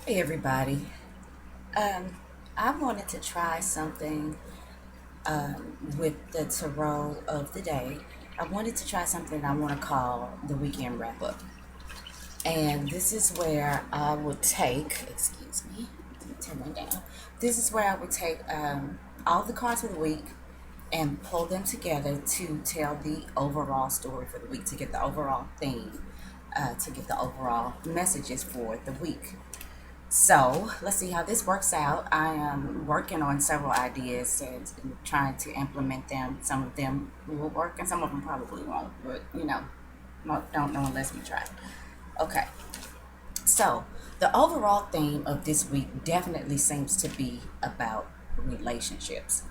Hey everybody. Um, I wanted to try something with the tarot of the day. I wanted to try something I want to call the weekend wrap up. And this is where I would take, excuse me, let me turn that down. This is where I would take all the cards for the week and pull them together to tell the overall story for the week, to get the overall theme, to get the overall messages for the week. So let's see how this works out. I am working on several ideas and trying to implement them. Some of them will work and some of them probably won't, but don't know unless we try. Okay, so the overall theme of this week definitely seems to be about relationships.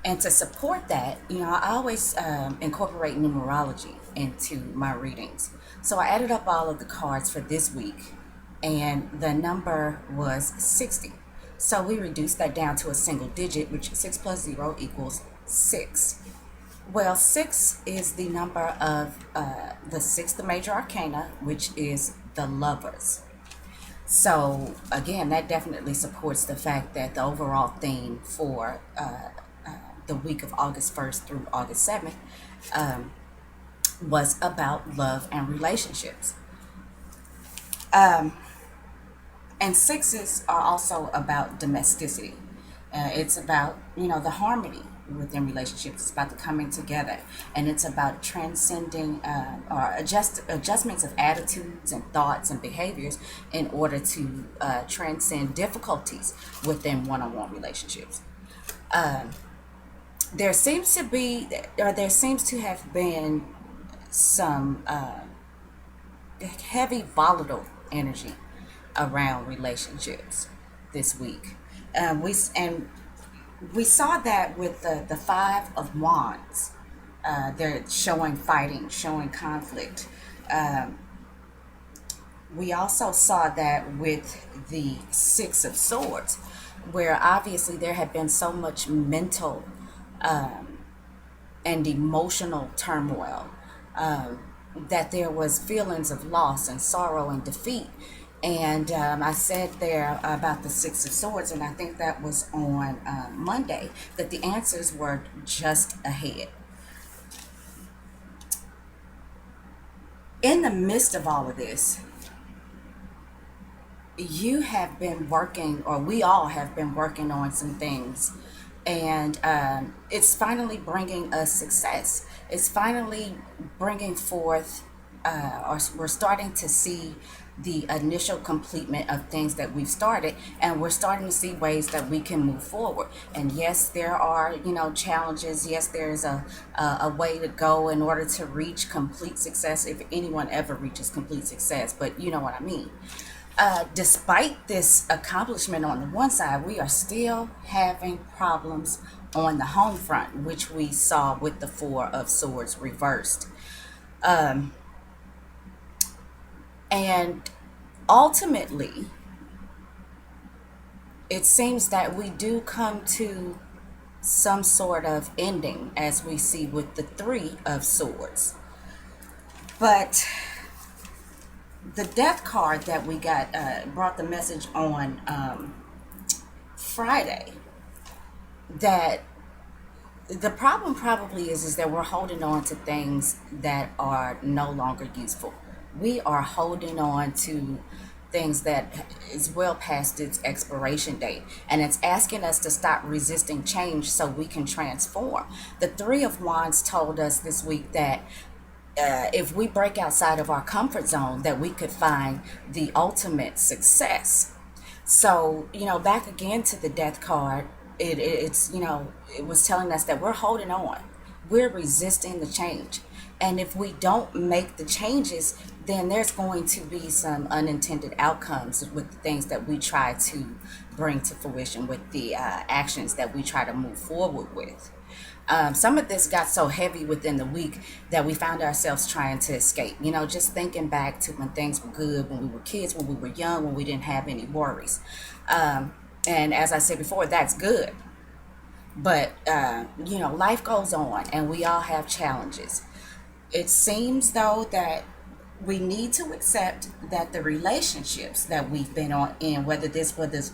And to support that, I always incorporate numerology into my readings. So I added up all of the cards for this week, and the number was 60. So we reduced that down to a single digit, which 6 plus 0 equals 6. Well, 6 is the number of the sixth major arcana, which is the lovers. So again, that definitely supports the fact that the overall theme for the week of August 1st through August 7th um, was about love and relationships. And sixes are also about domesticity. It's about, the harmony within relationships. It's about the coming together. And it's about transcending or adjustments of attitudes and thoughts and behaviors in order to transcend difficulties within one-on-one relationships. There seems to be, or there seems to have been some heavy volatile energy around relationships this week. We saw that with the Five of Wands. They're showing fighting, showing conflict. Um, we also saw that with the Six of Swords, where obviously there had been so much mental and emotional turmoil, that there was feelings of loss and sorrow and defeat. And I said there about the Six of Swords, and I think that was on Monday, that the answers were just ahead. In the midst of all of this, you have been working, or we all have been working on some things, and it's finally bringing us success. It's finally bringing forth, or we're starting to see the initial completement of things that we've started, and we're starting to see ways that we can move forward. And yes, there are, challenges. Yes, there's a way to go in order to reach complete success, if anyone ever reaches complete success, but you know what I mean. Despite this accomplishment on the one side, we are still having problems on the home front, which we saw with the Four of Swords reversed. Um, and ultimately, it seems that we do come to some sort of ending, as we see with the Three of Swords. But the Death card that we got brought the message on Friday that the problem probably is that we're holding on to things that are no longer useful. We are holding on to things that is well past its expiration date, and it's asking us to stop resisting change so we can transform. The Three of Wands told us this week that if we break outside of our comfort zone, that we could find the ultimate success. So, back again to the Death card, it's, it was telling us that we're holding on. We're resisting the change. And if we don't make the changes, then there's going to be some unintended outcomes with the things that we try to bring to fruition, with the actions that we try to move forward with. Some of this got so heavy within the week that we found ourselves trying to escape. Just thinking back to when things were good, when we were kids, when we were young, when we didn't have any worries. And as I said before, that's good. But, life goes on and we all have challenges. It seems, though, that we need to accept that the relationships that we've been on in, whether this was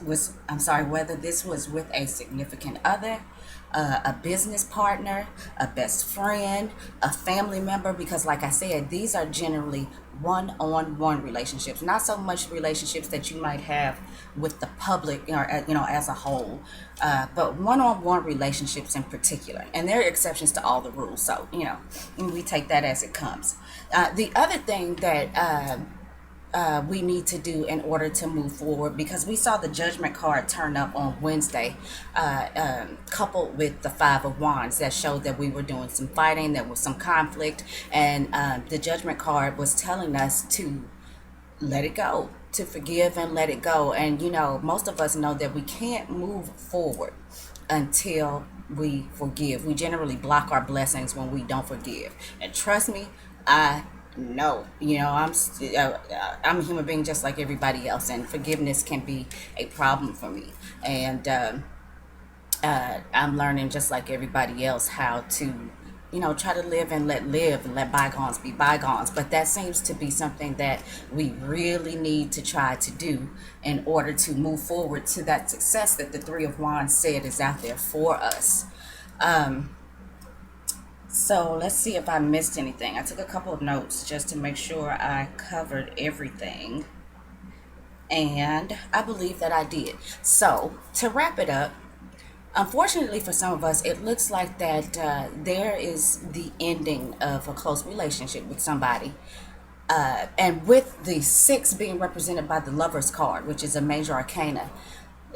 with a significant other, a business partner, a best friend, a family member, because like I said, these are generally one-on-one relationships, not so much relationships that you might have with the public, as a whole, but one-on-one relationships in particular. And there are exceptions to all the rules, so we take that as it comes. The other thing that we need to do in order to move forward, because we saw the judgment card turn up on Wednesday, coupled with the Five of Wands, that showed that we were doing some fighting, there was some conflict, and the judgment card was telling us to let it go, to forgive and let it go. And most of us know that we can't move forward until we forgive. We generally block our blessings when we don't forgive. And trust me, I know. I'm a human being just like everybody else, and forgiveness can be a problem for me. And I'm learning just like everybody else how to try to live and let bygones be bygones. But that seems to be something that we really need to try to do in order to move forward to that success that the Three of Wands said is out there for us. So let's see if I missed anything. I took a couple of notes just to make sure I covered everything, and I believe that I did. So to wrap it up, unfortunately for some of us, it looks like that there is the ending of a close relationship with somebody. And with the six being represented by the Lover's card, which is a major arcana,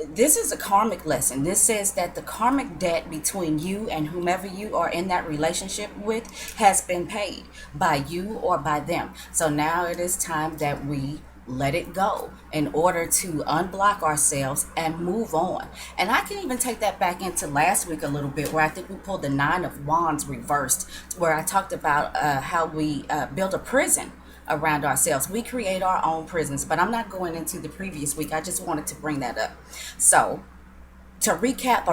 this is a karmic lesson. This says that the karmic debt between you and whomever you are in that relationship with has been paid by you or by them. So now it is time that we let it go in order to unblock ourselves and move on. And I can even take that back into last week a little bit, where I think we pulled the Nine of Wands reversed, where I talked about how we build a prison around ourselves. We create our own prisons, but I'm not going into the previous week. I just wanted to bring that up. So to recap,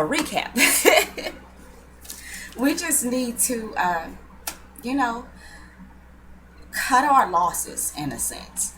we just need to, cut our losses in a sense.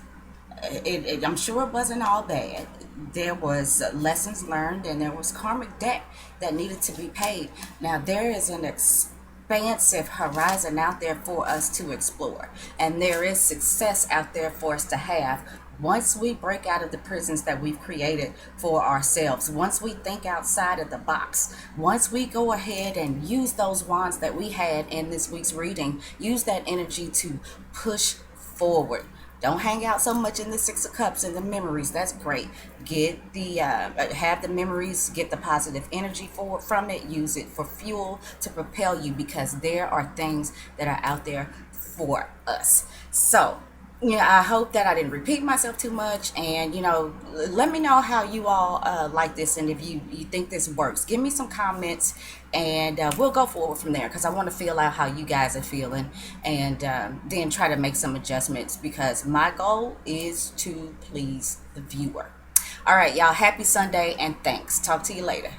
I'm sure it wasn't all bad. There was lessons learned, and there was karmic debt that needed to be paid. Now there is an expansive horizon out there for us to explore, and there is success out there for us to have once we break out of the prisons that we've created for ourselves, once we think outside of the box, once we go ahead and use those wands that we had in this week's reading, use that energy to push forward. Don't hang out so much in the Six of Cups and the memories. That's great. Get the have the memories, get the positive energy from it, use it for fuel to propel you, because there are things that are out there for us. So I hope that I didn't repeat myself too much, and let me know how you all like this, and if you think this works, give me some comments, and we'll go forward from there, because I want to feel out how you guys are feeling, and then try to make some adjustments, because my goal is to please the viewer. All right, y'all, happy Sunday, and thanks. Talk to you later.